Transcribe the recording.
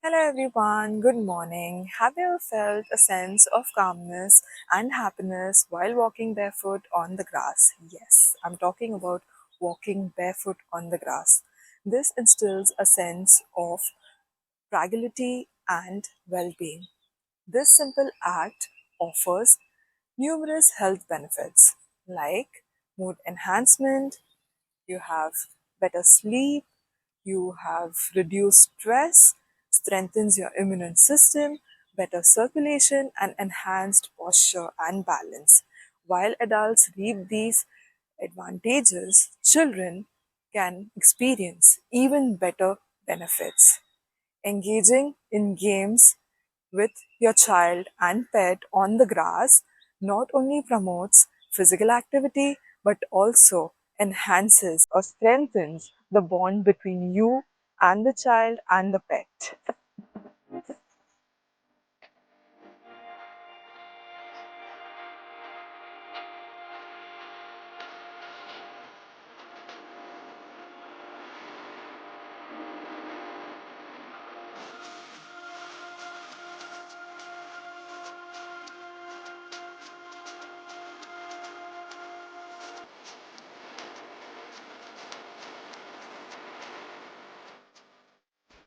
Hello everyone, good morning. Have you ever felt a sense of calmness and happiness while walking barefoot on the grass? Yes, I'm talking about walking barefoot on the grass. This instills a sense of fragility and well being. This simple act offers numerous health benefits like mood enhancement, you have better sleep, you have reduced stress, strengthens your immune system, better circulation, and enhanced posture and balance. While adults reap these advantages, children can experience even better benefits. Engaging in games with your child and pet on the grass not only promotes physical activity but also enhances or strengthens the bond between you and the child and the pet.